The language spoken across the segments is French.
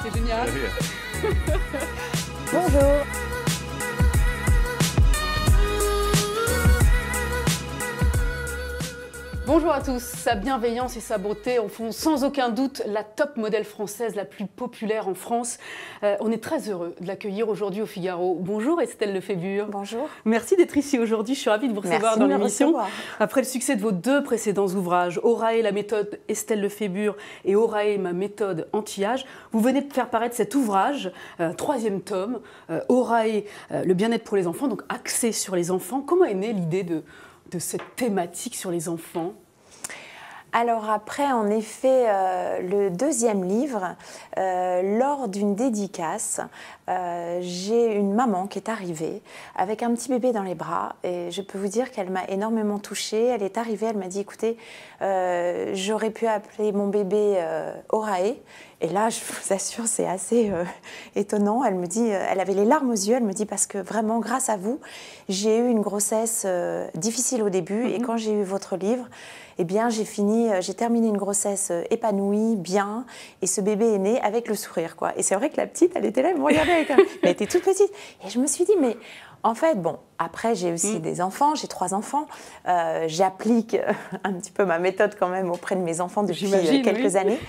C'est génial. Bonjour. Bonjour à tous. Sa bienveillance et sa beauté en font sans aucun doute la top modèle française la plus populaire en France. On est très heureux de l'accueillir aujourd'hui au Figaro. Bonjour Estelle Lefébure. Bonjour. Merci d'être ici aujourd'hui. Je suis ravie de vous recevoir dans l'émission. Après le succès de vos deux précédents ouvrages, Orae, la méthode Estelle Lefébure et Orae, ma méthode anti-âge, vous venez de faire paraître cet ouvrage, troisième tome, Orae, le bien-être pour les enfants, donc axé sur les enfants. Comment est née l'idée de cette thématique sur les enfants? Alors après, en effet, le deuxième livre, lors d'une dédicace, j'ai une maman qui est arrivée avec un petit bébé dans les bras et je peux vous dire qu'elle m'a énormément touchée. Elle est arrivée, elle m'a dit, écoutez, j'aurais pu appeler mon bébé Orae. Et là, je vous assure, c'est assez étonnant. Elle me dit, elle avait les larmes aux yeux, elle me dit, parce que vraiment, grâce à vous, j'ai eu une grossesse difficile au début et quand j'ai eu votre livre, eh bien, j'ai terminé une grossesse épanouie, bien, et ce bébé est né avec le sourire, quoi. Et c'est vrai que la petite, elle était là, elle me regardait avec elle était toute petite. Et je me suis dit, mais en fait, bon, après, j'ai aussi des enfants, j'ai 3 enfants. J'applique un petit peu ma méthode quand même auprès de mes enfants depuis quelques années.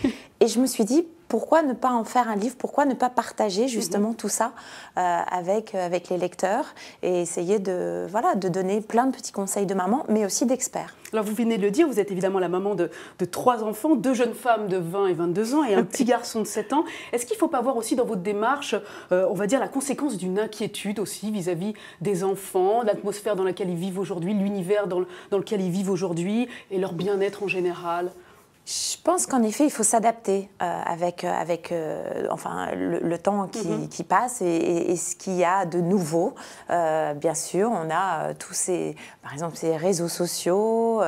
Et je me suis dit, pourquoi ne pas en faire un livre? Pourquoi ne pas partager justement tout ça avec les lecteurs et essayer de donner plein de petits conseils de maman, mais aussi d'experts. Alors vous venez de le dire, vous êtes évidemment la maman de 3 enfants, 2 jeunes femmes de 20 et 22 ans et un petit garçon de 7 ans. Est-ce qu'il ne faut pas voir aussi dans votre démarche, on va dire, la conséquence d'une inquiétude aussi vis-à-vis des enfants, l'atmosphère dans laquelle ils vivent aujourd'hui, l'univers dans lequel ils vivent aujourd'hui et leur bien-être en général? Je pense qu'en effet, il faut s'adapter avec le temps qui passe et ce qu'il y a de nouveau. Bien sûr, on a par exemple, ces réseaux sociaux,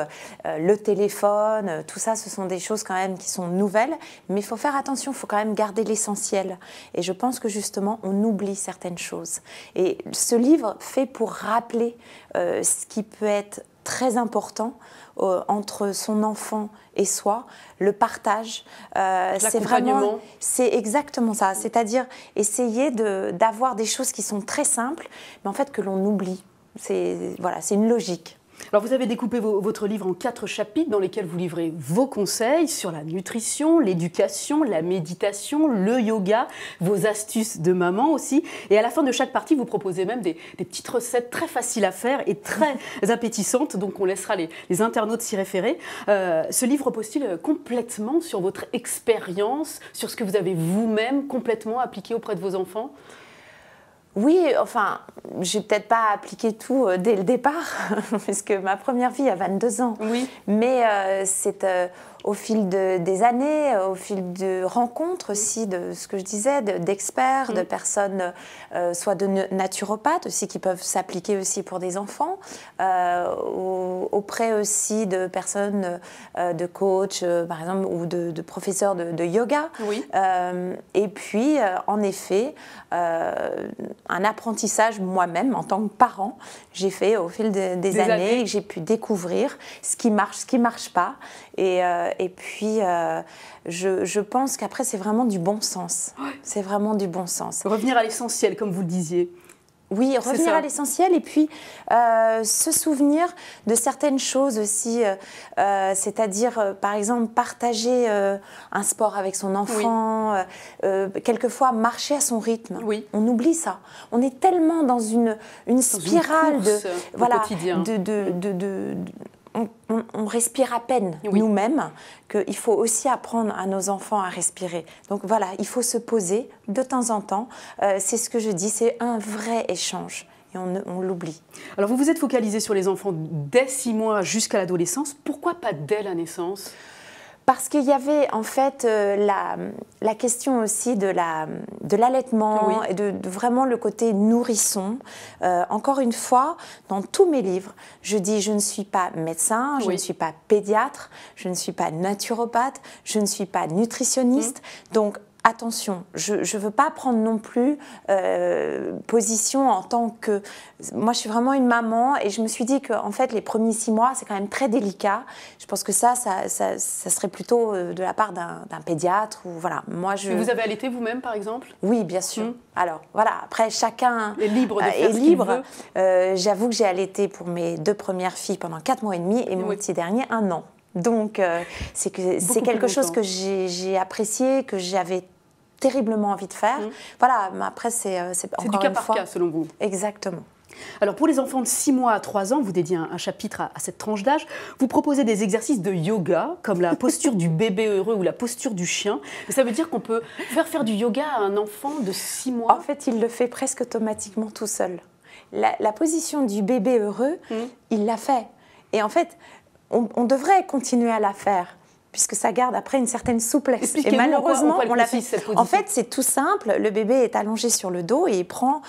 le téléphone, tout ça, ce sont des choses quand même qui sont nouvelles, mais il faut faire attention, il faut quand même garder l'essentiel. Et je pense que justement, on oublie certaines choses. Et ce livre fait pour rappeler ce qui peut être très important entre son enfant et soi, le partage, c'est exactement ça, c'est-à-dire essayer d'avoir des choses qui sont très simples, mais en fait que l'on oublie. C'est une logique. Alors vous avez découpé votre livre en 4 chapitres dans lesquels vous livrez vos conseils sur la nutrition, l'éducation, la méditation, le yoga, vos astuces de maman aussi. Et à la fin de chaque partie, vous proposez même des petites recettes très faciles à faire et très appétissantes. Donc on laissera les internautes s'y référer. Ce livre repose-t-il complètement sur votre expérience, sur ce que vous avez vous-même complètement appliqué auprès de vos enfants ? Oui, enfin, je n'ai peut-être pas appliqué tout dès le départ, puisque ma première fille a 22 ans. Oui. Mais c'est au fil des années, au fil de rencontres aussi, de ce que je disais, d'experts, de personnes, soit de naturopathes aussi, qui peuvent s'appliquer aussi pour des enfants, auprès aussi de personnes, de coachs, par exemple, ou de professeurs de yoga. Oui. Et puis, en effet, un apprentissage moi-même en tant que parent, j'ai fait au fil des années, j'ai pu découvrir ce qui marche pas, et puis je pense qu'après c'est vraiment du bon sens. Ouais. C'est vraiment du bon sens. Revenir à l'essentiel, comme vous le disiez. Oui, revenir à l'essentiel et puis se souvenir de certaines choses aussi, c'est-à-dire par exemple partager un sport avec son enfant, quelquefois marcher à son rythme. Oui. On oublie ça. On est tellement dans une spirale quotidien. On respire à peine nous-mêmes, qu'il faut aussi apprendre à nos enfants à respirer. Donc voilà, il faut se poser de temps en temps. C'est ce que je dis, c'est un vrai échange. Et on l'oublie. Alors vous vous êtes focalisé sur les enfants dès 6 mois jusqu'à l'adolescence. Pourquoi pas dès la naissance ? Parce qu'il y avait en fait la question aussi de l'allaitement et de vraiment le côté nourrisson. Encore une fois, dans tous mes livres, je dis je ne suis pas médecin, je ne suis pas pédiatre, je ne suis pas naturopathe, je ne suis pas nutritionniste. Donc attention, je ne veux pas prendre non plus position en tant que... Moi, je suis vraiment une maman et je me suis dit qu'en fait, les premiers 6 mois, c'est quand même très délicat. Je pense que ça serait plutôt de la part d'un pédiatre. Ou, voilà. Moi, Et vous avez allaité vous-même, par exemple? Oui, bien sûr. Alors, voilà, après, chacun est libre de faire ce qu'il veut. J'avoue que j'ai allaité pour mes 2 premières filles pendant 4 mois et demi et mon petit dernier, 1 an. Donc, c'est quelque chose que j'ai apprécié, que j'avais terriblement envie de faire. Voilà, mais après, c'est encore du cas par cas, selon vous. Exactement. Alors, pour les enfants de 6 mois à 3 ans, vous dédiez un chapitre à cette tranche d'âge. Vous proposez des exercices de yoga, comme la posture du bébé heureux ou la posture du chien. Mais ça veut dire qu'on peut faire du yoga à un enfant de 6 mois? En fait, il le fait presque automatiquement tout seul. La position du bébé heureux, il l'a fait. Et en fait, on devrait continuer à la faire, puisque ça garde après une certaine souplesse. Et malheureusement, on l'a fait. En fait, c'est tout simple. Le bébé est allongé sur le dos et il prend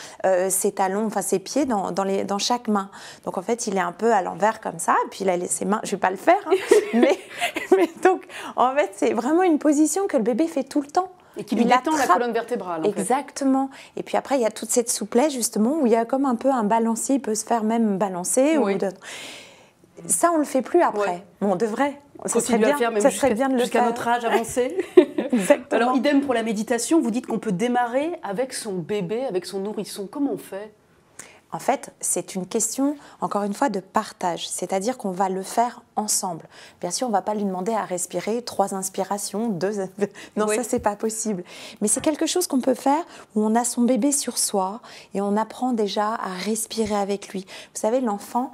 ses talons, enfin ses pieds dans chaque main. Donc en fait, il est un peu à l'envers comme ça. Et puis il a ses mains. Je vais pas le faire, hein, mais donc en fait, c'est vraiment une position que le bébé fait tout le temps. Et qui lui détend la colonne vertébrale. Exactement. Et puis après, il y a toute cette souplesse justement où il y a comme un peu un balancier. Il peut se faire même balancer ou d'autres. Ça, on ne le fait plus après. Ouais. Bon, on devrait. Ça serait bien de le faire. Jusqu'à notre âge avancé. Exactement. Alors, idem pour la méditation, vous dites qu'on peut démarrer avec son bébé, avec son nourrisson. Comment on fait ? En fait, c'est une question, encore une fois, de partage. C'est-à-dire qu'on va le faire ensemble. Bien sûr, on ne va pas lui demander à respirer 3 inspirations, 2... Non, ça, c'est pas possible. Mais c'est quelque chose qu'on peut faire où on a son bébé sur soi et on apprend déjà à respirer avec lui. Vous savez, l'enfant,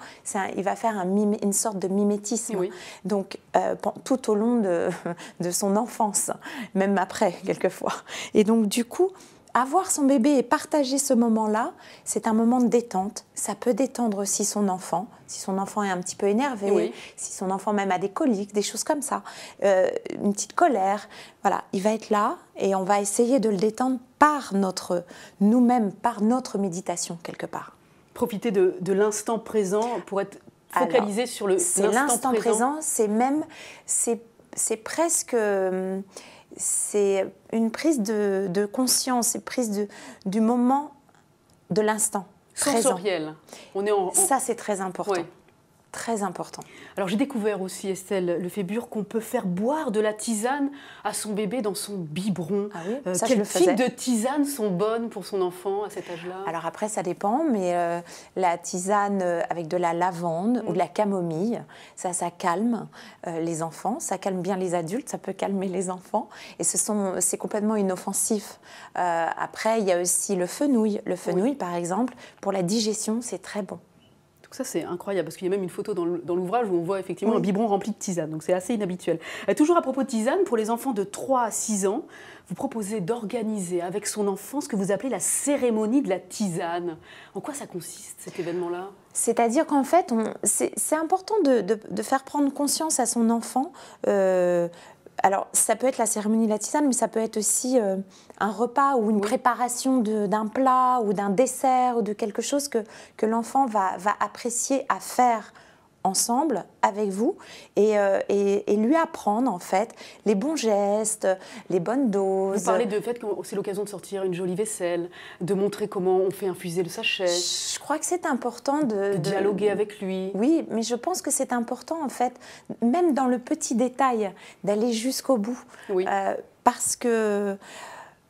il va faire une sorte de mimétisme. Oui. Donc, tout au long de son enfance, même après, quelquefois. Et donc, du coup... Avoir son bébé et partager ce moment-là, c'est un moment de détente. Ça peut détendre aussi son enfant, si son enfant est un petit peu énervé, si son enfant même a des coliques, des choses comme ça, une petite colère. Voilà, il va être là et on va essayer de le détendre par nous-mêmes, par notre méditation quelque part. Profiter de l'instant présent pour être focalisé sur l'instant présent. C'est presque... C'est une prise de conscience, c'est prise du moment, de l'instant. Sensoriel. Ça, c'est très important. Ouais. Très important. Alors, j'ai découvert aussi, Estelle Lefébure, qu'on peut faire boire de la tisane à son bébé dans son biberon. Ah oui, ça, quel type de tisanes sont bonnes pour son enfant à cet âge-là? Alors après, ça dépend, mais la tisane avec de la lavande ou de la camomille, ça calme les enfants, ça calme bien les adultes, ça peut calmer les enfants. Et c'est complètement inoffensif. Après, il y a aussi le fenouil. Le fenouil, par exemple, pour la digestion, c'est très bon. Donc ça, c'est incroyable, parce qu'il y a même une photo dans l'ouvrage où on voit effectivement un biberon rempli de tisane. Donc c'est assez inhabituel. Toujours à propos de tisane, pour les enfants de 3 à 6 ans, vous proposez d'organiser avec son enfant ce que vous appelez la cérémonie de la tisane. En quoi ça consiste, cet événement-là ? C'est-à-dire qu'en fait, c'est important de faire prendre conscience à son enfant. Alors, ça peut être la cérémonie de la tisane, mais ça peut être aussi un repas ou une préparation d'un plat ou d'un dessert ou de quelque chose que l'enfant va apprécier à faire ensemble avec vous et lui apprendre en fait les bons gestes, les bonnes doses. Vous parlez du fait que c'est l'occasion de sortir une jolie vaisselle, de montrer comment on fait infuser le sachet. Je crois que c'est important de dialoguer avec lui. Oui, mais je pense que c'est important en fait, même dans le petit détail, d'aller jusqu'au bout. Oui. Parce que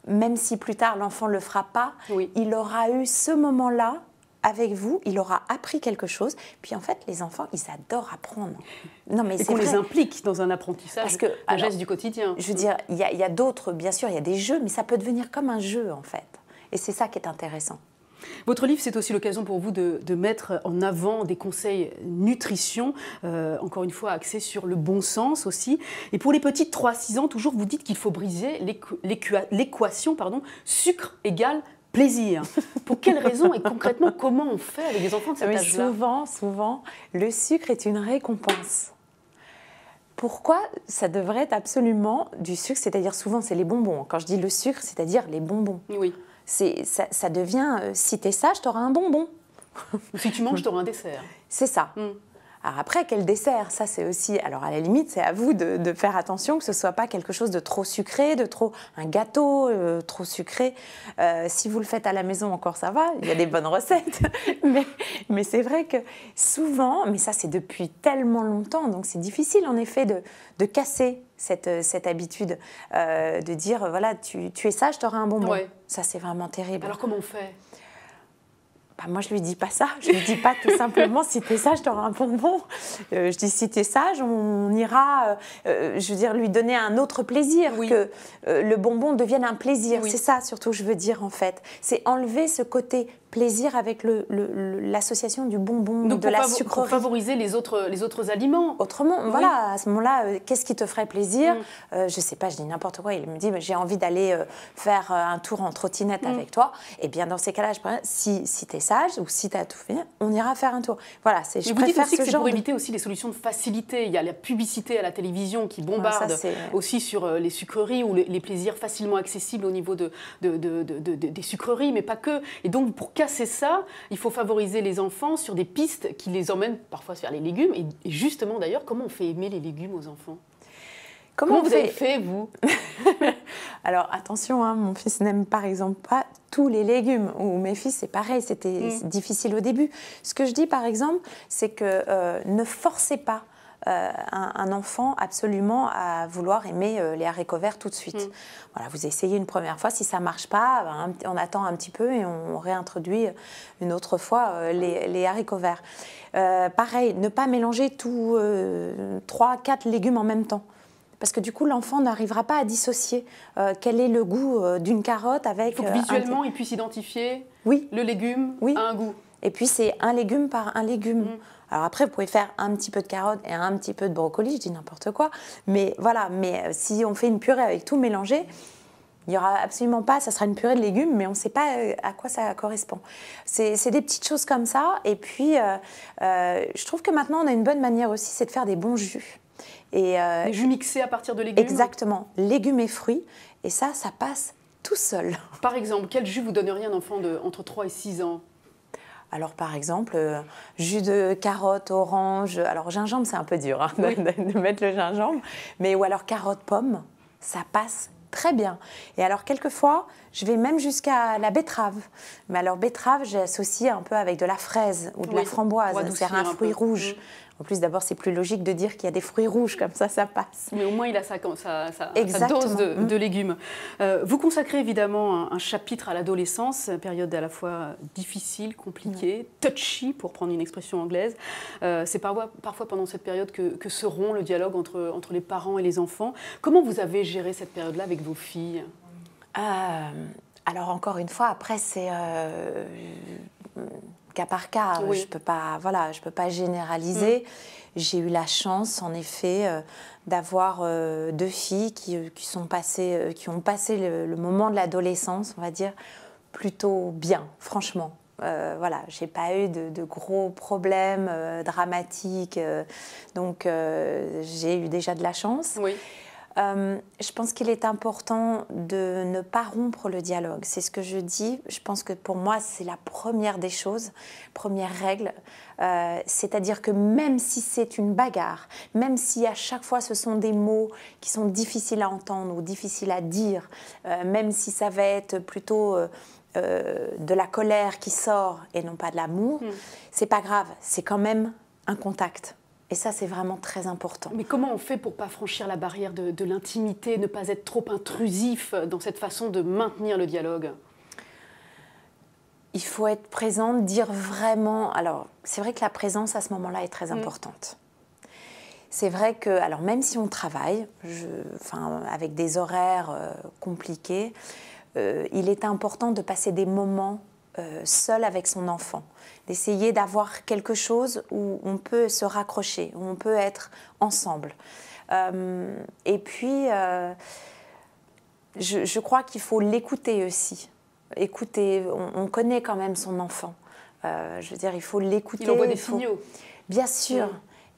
même si plus tard l'enfant ne le fera pas, il aura eu ce moment-là avec vous, il aura appris quelque chose. Puis en fait, les enfants, ils adorent apprendre. Non, mais et qu'on les implique dans un apprentissage, un geste du quotidien. Je veux dire, il y a d'autres, bien sûr, il y a des jeux, mais ça peut devenir comme un jeu, en fait. Et c'est ça qui est intéressant. Votre livre, c'est aussi l'occasion pour vous de mettre en avant des conseils nutrition, encore une fois axés sur le bon sens aussi. Et pour les petites 3-6 ans, toujours, vous dites qu'il faut briser l'équation sucre égale plaisir. Pour quelles raisons et concrètement, comment on fait avec des enfants de cet âge-là ? Souvent, le sucre est une récompense. Pourquoi ça devrait être absolument du sucre? C'est-à-dire souvent, c'est les bonbons. Quand je dis le sucre, c'est-à-dire les bonbons. Oui. Ça devient, si tu es sage, tu auras un bonbon. Si tu manges, tu auras un dessert. C'est ça. Alors après, quel dessert? Ça, c'est aussi... Alors à la limite, c'est à vous de faire attention que ce ne soit pas quelque chose de trop sucré, un gâteau trop sucré. Si vous le faites à la maison, encore ça va, il y a des bonnes recettes. mais c'est vrai que souvent, mais ça c'est depuis tellement longtemps, donc c'est difficile en effet de casser cette habitude de dire, voilà, tu es sage, tu auras un bonbon. Ouais. Ça, c'est vraiment terrible. Alors comment on fait? Bah, moi, je lui dis pas ça. Je lui dis pas tout simplement, si tu es sage, tu auras un bonbon. Je dis, si tu es sage, on ira, je veux dire, lui donner un autre plaisir, oui. que le bonbon devienne un plaisir. Oui. C'est ça, surtout, je veux dire, en fait. C'est enlever ce côté plaisir avec l'association du bonbon, donc de la sucrerie. Pour favoriser les autres aliments. Autrement, oui. voilà, à ce moment-là, qu'est-ce qui te ferait plaisir? Je sais pas, je dis n'importe quoi. Il me dit, j'ai envie d'aller faire un tour en trottinette avec toi. Et bien, dans ces cas-là, si tu es sage ou si tu as tout fait, on ira faire un tour. Voilà, je vous dites préfère aussi que ce c'est genre pour éviter aussi les solutions de facilité. Il y a la publicité à la télévision qui bombarde aussi sur les sucreries ou les plaisirs facilement accessibles au niveau des sucreries, mais pas que. Et donc, pour casser ça, il faut favoriser les enfants sur des pistes qui les emmènent parfois vers les légumes. Et justement, d'ailleurs, comment on fait aimer les légumes aux enfants? Comment vous avez fait, vous? Alors, attention, hein, mon fils n'aime par exemple pas tous les légumes. Ou mes fils, c'est pareil, c'était difficile au début. Ce que je dis, par exemple, c'est que ne forcez pas un enfant absolument à vouloir aimer les haricots verts tout de suite. Voilà, vous essayez une première fois, si ça ne marche pas, on attend un petit peu et on réintroduit une autre fois les haricots verts. Pareil, ne pas mélanger 3, 4 légumes en même temps. Parce que du coup, l'enfant n'arrivera pas à dissocier quel est le goût d'une carotte avec... Il faut que visuellement, il puisse identifier le légume à un goût. Et puis, c'est un légume par un légume. Alors après, vous pouvez faire un petit peu de carotte et un petit peu de brocoli, je dis n'importe quoi. Mais voilà, si on fait une purée avec tout mélangé, il n'y aura absolument pas, ça sera une purée de légumes, mais on ne sait pas à quoi ça correspond. C'est des petites choses comme ça. Et puis, je trouve que maintenant, on a une bonne manière aussi, c'est de faire des bons jus. Des jus mixés à partir de légumes? Exactement, légumes et fruits. Et ça passe tout seul. Par exemple, quel jus vous donneriez à un enfant entre 3 et 6 ans? Alors, par exemple, jus de carotte, orange. Alors, gingembre, c'est un peu dur hein, de mettre le gingembre. Ou alors carotte, pomme, ça passe très bien. Et alors, quelquefois, je vais même jusqu'à la betterave. Mais alors, betterave, j'associe un peu avec de la fraise ou de la framboise. C'est un fruit rouge. En plus, d'abord, c'est plus logique de dire qu'il y a des fruits rouges, comme ça passe. Mais au moins, il a sa dose de légumes. Vous consacrez évidemment un chapitre à l'adolescence, période à la fois difficile, compliquée, touchy, pour prendre une expression anglaise. C'est parfois pendant cette période que se rompt le dialogue entre les parents et les enfants. Comment vous avez géré cette période-là avec vos filles? Alors, encore une fois, après, c'est... cas par cas, je peux pas généraliser. J'ai eu la chance, en effet, d'avoir 2 filles qui ont passé le moment de l'adolescence, on va dire, plutôt bien, franchement. Voilà, j'ai pas eu de gros problèmes dramatiques, donc j'ai eu déjà de la chance. Oui. Je pense qu'il est important de ne pas rompre le dialogue. C'est ce que je dis. Je pense que pour moi, c'est la première des choses, première règle. C'est-à-dire que même si c'est une bagarre, même si à chaque fois ce sont des mots qui sont difficiles à entendre ou difficiles à dire, même si ça va être plutôt de la colère qui sort et non pas de l'amour, c'est pas grave. C'est quand même un contact. Et ça, c'est vraiment très important. Mais comment on fait pour ne pas franchir la barrière de l'intimité, ne pas être trop intrusif dans cette façon de maintenir le dialogue? Il faut être présente, dire vraiment... Alors, c'est vrai que la présence à ce moment-là est très importante. C'est vrai que, alors même si on travaille, avec des horaires compliqués, il est important de passer des moments seul avec son enfant, d'essayer d'avoir quelque chose où on peut se raccrocher, où on peut être ensemble. Et puis, je crois qu'il faut l'écouter aussi. Écouter, on connaît quand même son enfant. Je veux dire, il faut l'écouter. Il envoie des signaux. Bien sûr,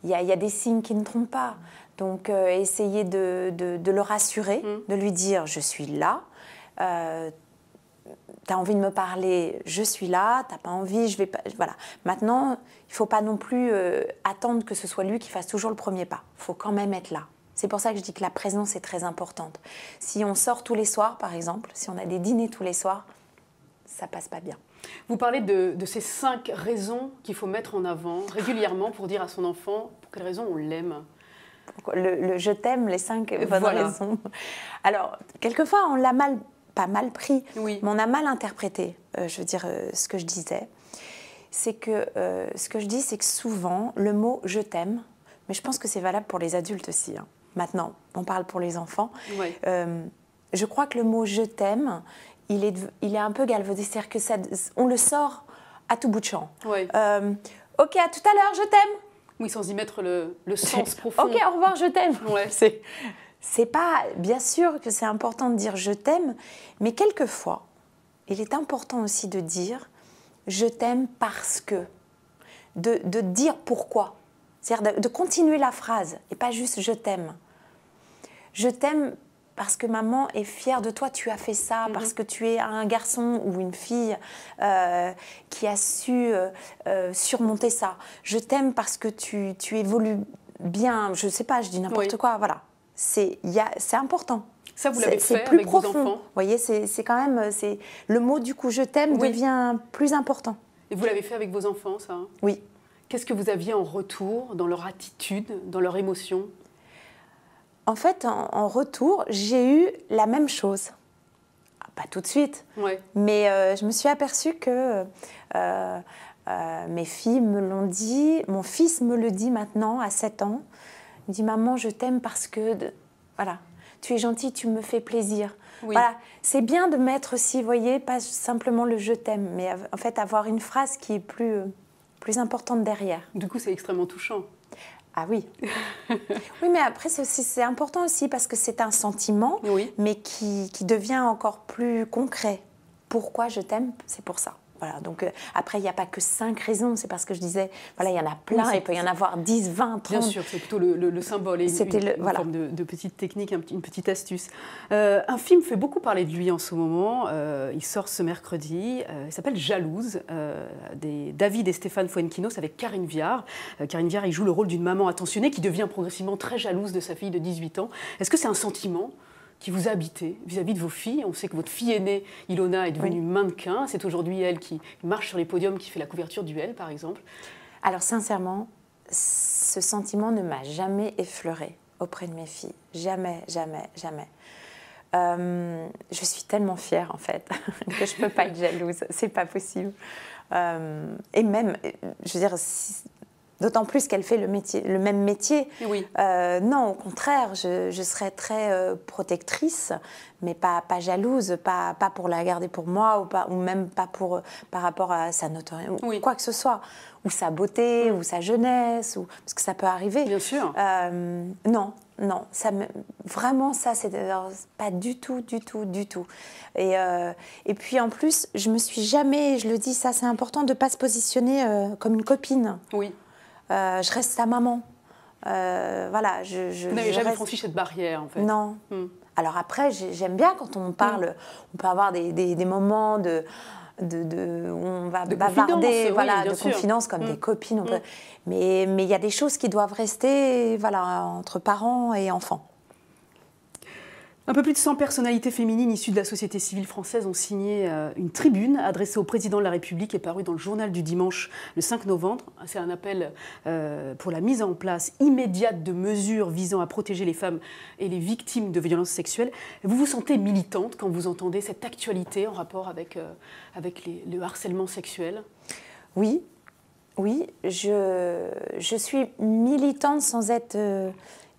il y a des signes qui ne trompent pas. Donc, essayer de le rassurer, de lui dire « je suis là ». tu as envie de me parler, je suis là, tu n'as pas envie, je vais pas... Voilà. Maintenant, il ne faut pas non plus attendre que ce soit lui qui fasse toujours le premier pas. Il faut quand même être là. C'est pour ça que je dis que la présence est très importante. Si on sort tous les soirs, par exemple, si on a des dîners tous les soirs, ça passe pas bien. Vous parlez de ces 5 raisons qu'il faut mettre en avant régulièrement pour dire à son enfant pour quelles raisons on l'aime. Le je t'aime, les 5 bonnes raisons. Alors, quelquefois, on l'a pas mal pris, oui. mais on a mal interprété, ce que je disais. C'est que, ce que je dis, c'est que souvent, le mot je t'aime, mais je pense que c'est valable pour les adultes aussi, hein. Maintenant, on parle pour les enfants. Oui. Je crois que le mot je t'aime, il est un peu galvaudé, c'est-à-dire que on le sort à tout bout de champ. Oui. Ok, à tout à l'heure, je t'aime. Oui, sans y mettre le sens profond. Ok, au revoir, je t'aime. Ouais. C'est pas, bien sûr que c'est important de dire je t'aime, mais quelquefois, il est important aussi de dire je t'aime parce que, de dire pourquoi. C'est-à-dire de continuer la phrase et pas juste je t'aime. Je t'aime parce que maman est fière de toi, tu as fait ça, parce que tu es un garçon ou une fille qui a su surmonter ça. Je t'aime parce que tu évolues bien, je ne sais pas, je dis n'importe quoi, voilà. C'est important. Ça, vous l'avez fait plus avec profond. vos enfants. Vous voyez, c'est quand même... Le mot du coup je t'aime devient plus important. Et vous l'avez fait avec vos enfants, ça? Oui. Qu'est-ce que vous aviez en retour dans leur attitude, dans leur émotion? En fait, en retour, j'ai eu la même chose. Pas tout de suite, mais je me suis aperçue que mes filles me l'ont dit, mon fils me le dit maintenant à 7 ans. Il me dit « Maman, je t'aime parce que... voilà, tu es gentille, tu me fais plaisir. » Voilà, c'est bien de mettre aussi, vous voyez, pas simplement le « je t'aime », mais en fait avoir une phrase qui est plus importante derrière. Du coup, c'est extrêmement touchant. Ah oui. Oui, mais après, c'est important aussi parce que c'est un sentiment, mais qui devient encore plus concret. Pourquoi je t'aime? C'est pour ça. Voilà, donc après, il n'y a pas que 5 raisons, c'est parce que je disais, voilà, il y en a plein, il peut y en avoir 10, 20, 30. Bien sûr, c'est plutôt le symbole et une forme de petite technique, une petite astuce. Un film fait beaucoup parler de lui en ce moment, il sort ce mercredi, il s'appelle Jalouse, des David et Stéphane Fuenquinos avec Karine Viard. Karine Viard, il joue le rôle d'une maman attentionnée qui devient progressivement très jalouse de sa fille de 18 ans. Est-ce que c'est un sentiment qui vous a habité vis-à-vis de vos filles? On sait que votre fille aînée, Ilona, est devenue mannequin. C'est aujourd'hui elle qui marche sur les podiums, qui fait la couverture du Elle, par exemple. Alors sincèrement, ce sentiment ne m'a jamais effleurée auprès de mes filles. Jamais, jamais, jamais. Je suis tellement fière, en fait, que je ne peux pas être jalouse. C'est pas possible. Et même, je veux dire... D'autant plus qu'elle fait le même métier. Non, au contraire, je serais très protectrice, mais pas jalouse, pas pour la garder pour moi, ou même pas par rapport à sa notoriété, ou quoi que ce soit, ou sa beauté, ou sa jeunesse, parce que ça peut arriver. Bien sûr. Non, vraiment ça, c'est pas du tout. Et puis en plus, je me suis jamais, je le dis, ça c'est important de ne pas se positionner comme une copine. Oui. Je reste sa maman. Voilà, vous n'avez jamais franchi cette barrière, en fait. Non. Alors après, j'aime bien quand on parle, on peut avoir des moments où on va bavarder, de confidence comme des copines. Mais il y a des choses qui doivent rester entre parents et enfants. Un peu plus de 100 personnalités féminines issues de la société civile française ont signé une tribune adressée au président de la République et parue dans le journal du dimanche le 5 novembre. C'est un appel pour la mise en place immédiate de mesures visant à protéger les femmes et les victimes de violences sexuelles. Vous vous sentez militante quand vous entendez cette actualité en rapport avec le harcèlement sexuel? Oui, je suis militante sans être...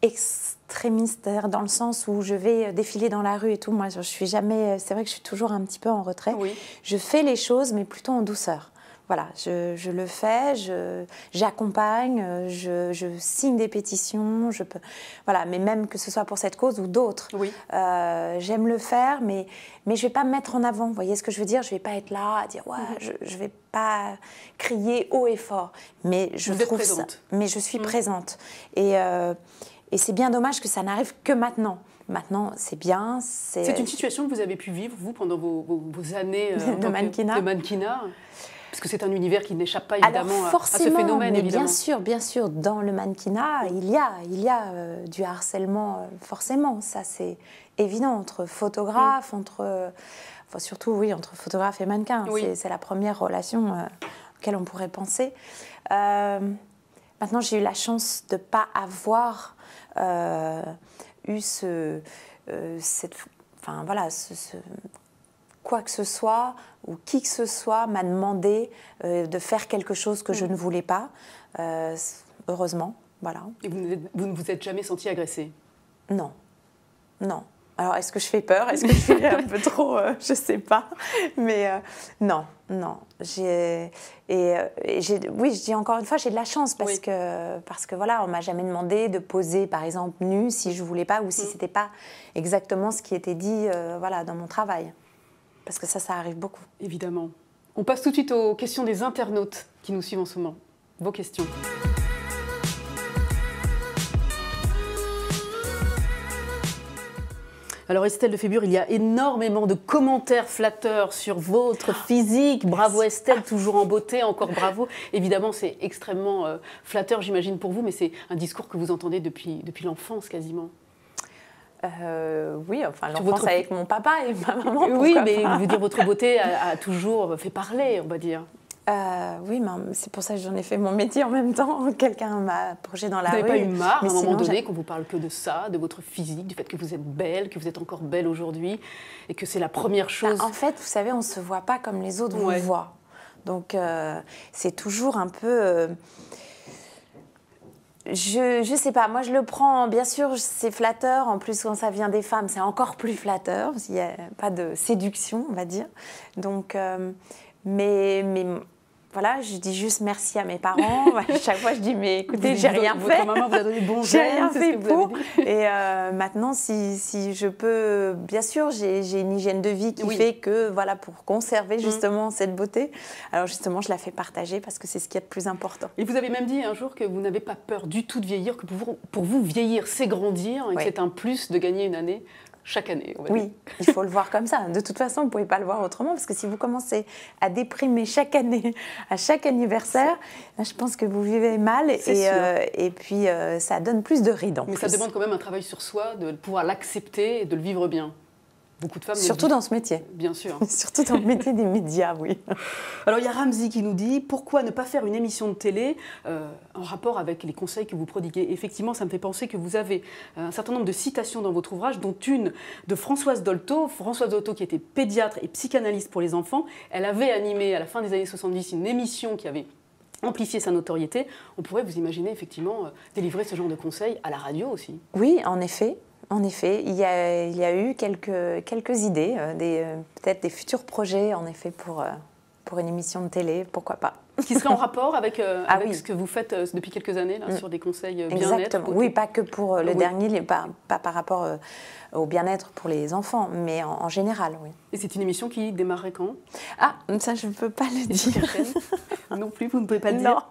extrémiste, dans le sens où je vais défiler dans la rue et tout. Moi, je suis jamais... C'est vrai que je suis toujours un petit peu en retrait. Je fais les choses, mais plutôt en douceur. Voilà, je le fais, j'accompagne, je signe des pétitions, voilà, mais même que ce soit pour cette cause ou d'autres. J'aime le faire, mais je ne vais pas me mettre en avant. Vous voyez ce que je veux dire? Je ne vais pas être là à dire je ne vais pas crier haut et fort. Mais je trouve ça. Mais je suis présente. Et c'est bien dommage que ça n'arrive que maintenant. Maintenant, c'est bien. C'est une situation que vous avez pu vivre, vous, pendant vos années de mannequinat. Parce que c'est un univers qui n'échappe pas évidemment à ce phénomène. Mais évidemment. Bien sûr, dans le mannequinat, il y a du harcèlement, forcément. Ça, c'est évident, entre photographes, surtout, oui, entre photographes et mannequins. Oui. C'est la première relation auquel on pourrait penser. Maintenant, j'ai eu la chance de ne pas avoir eu quoi que ce soit ou qui que ce soit m'a demandé de faire quelque chose que je ne voulais pas. Heureusement, voilà. Et vous ne vous êtes jamais senti agressée? Non, non. Alors, est-ce que je fais peur? Est-ce que je suis un peu trop... je ne sais pas. Mais non. Oui, je dis encore une fois, j'ai de la chance parce que voilà, on ne m'a jamais demandé de poser, par exemple, nue si je ne voulais pas ou si ce n'était pas exactement ce qui était dit dans mon travail. Parce que ça arrive beaucoup. Évidemment. On passe tout de suite aux questions des internautes qui nous suivent en ce moment. Vos questions. Alors Estelle Lefébure, il y a énormément de commentaires flatteurs sur votre physique. Bravo Estelle, toujours en beauté, encore bravo. Évidemment, c'est extrêmement flatteur, j'imagine, pour vous, mais c'est un discours que vous entendez depuis l'enfance quasiment. Oui, enfin l'enfance avec mon papa et ma maman. Oui, mais je veux dire, votre beauté a toujours fait parler, on va dire. Oui, mais c'est pour ça que j'en ai fait mon métier en même temps. Quelqu'un m'a approché dans la rue. Vous n'avez pas eu marre à un moment donné qu'on vous parle que de ça, de votre physique, du fait que vous êtes belle, que vous êtes encore belle aujourd'hui, et que c'est la première chose. En fait, vous savez, on ne se voit pas comme les autres vous voient. Donc, c'est toujours un peu... Je sais pas, moi je le prends, bien sûr, c'est flatteur. En plus, quand ça vient des femmes, c'est encore plus flatteur. Il n'y a pas de séduction, on va dire. Donc, mais voilà, je dis juste merci à mes parents. Chaque fois, je dis, mais écoutez, j'ai rien fait. Votre maman vous a donné bon j'ai rien fait pour. Et maintenant, si je peux, bien sûr, j'ai une hygiène de vie qui fait que, voilà, pour conserver justement cette beauté, alors justement, je la fais partager parce que c'est ce qui est le plus important. Et vous avez même dit un jour que vous n'avez pas peur du tout de vieillir, que pour vous, vieillir, c'est grandir, et que c'est un plus de gagner une année. Chaque année, on va dire. Oui, il faut le voir comme ça. De toute façon, vous ne pouvez pas le voir autrement, parce que si vous commencez à déprimer chaque année, à chaque anniversaire, je pense que vous vivez mal et puis ça donne plus de rides en plus. Mais ça demande quand même un travail sur soi, de pouvoir l'accepter et de le vivre bien. Beaucoup de femmes... Surtout dans ce métier. Bien sûr. Surtout dans le métier des médias, oui. Alors, il y a Ramzi qui nous dit « Pourquoi ne pas faire une émission de télé en rapport avec les conseils que vous prodiguez ?» Effectivement, ça me fait penser que vous avez un certain nombre de citations dans votre ouvrage, dont une de Françoise Dolto. Françoise Dolto, qui était pédiatre et psychanalyste pour les enfants. Elle avait animé, à la fin des années 70, une émission qui avait amplifié sa notoriété. On pourrait vous imaginer, effectivement, délivrer ce genre de conseils à la radio aussi. Oui, en effet. En effet, il y a eu quelques idées, peut-être des futurs projets, en effet, pour une émission de télé, pourquoi pas. Qui serait en rapport avec ce que vous faites depuis quelques années, là, sur des conseils bien-être. Exactement, oui, pas que pour le dernier, pas par rapport au bien-être pour les enfants, mais en général, oui. Et c'est une émission qui démarrerait quand? Ah, ça je ne peux pas le dire. Non plus, vous ne pouvez pas le dire.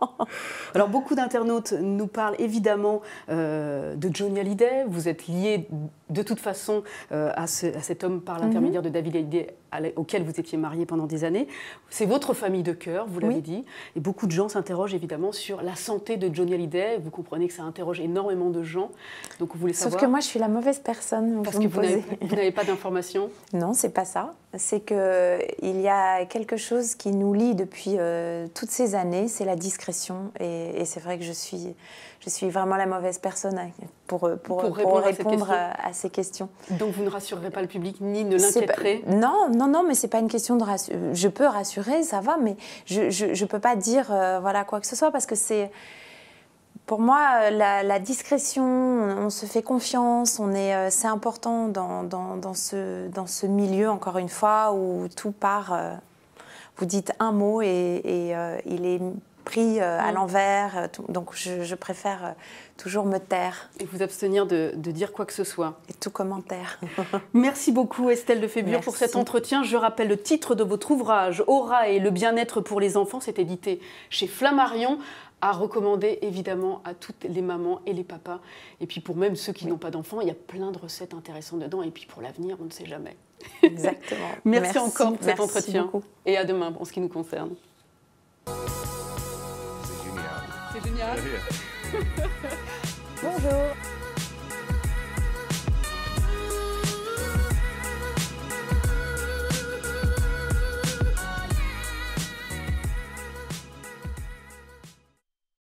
Alors beaucoup d'internautes nous parlent évidemment de Johnny Hallyday. Vous êtes lié de toute façon à cet homme par l'intermédiaire de David Hallyday, auquel vous étiez marié pendant des années. C'est votre famille de cœur, vous l'avez dit. Et beaucoup de gens s'interrogent évidemment sur la santé de Johnny Hallyday. Vous comprenez que ça interroge énormément de gens. Donc vous voulez savoir... Sauf que moi je suis la mauvaise personne. Parce que vous n'avez pas d'informations. Non, c'est pas ça. C'est qu'il y a quelque chose qui nous lie depuis toutes ces années, c'est la discrétion. Et c'est vrai que je suis vraiment la mauvaise personne pour répondre à ces questions. Donc vous ne rassurerez pas le public, ni ne l'inquiéterez? Non, mais ce n'est pas une question de rassurer. Je peux rassurer, ça va, mais je ne peux pas dire voilà, quoi que ce soit, parce que c'est... Pour moi, la discrétion, on se fait confiance, c'est important dans ce milieu, encore une fois, où tout part... vous dites un mot et il est pris à l'envers. Donc je préfère toujours me taire. Et vous abstenir de dire quoi que ce soit. Et tout commentaire. Merci beaucoup Estelle Lefébure pour cet entretien. Je rappelle le titre de votre ouvrage, Aura et le bien-être pour les enfants. C'est édité chez Flammarion, à recommander évidemment à toutes les mamans et les papas. Et puis pour même ceux qui n'ont pas d'enfants, il y a plein de recettes intéressantes dedans. Et puis pour l'avenir, on ne sait jamais. Exactement. Merci encore pour cet entretien. Beaucoup. Et à demain en ce qui nous concerne. C'est génial. C'est génial. Bonjour.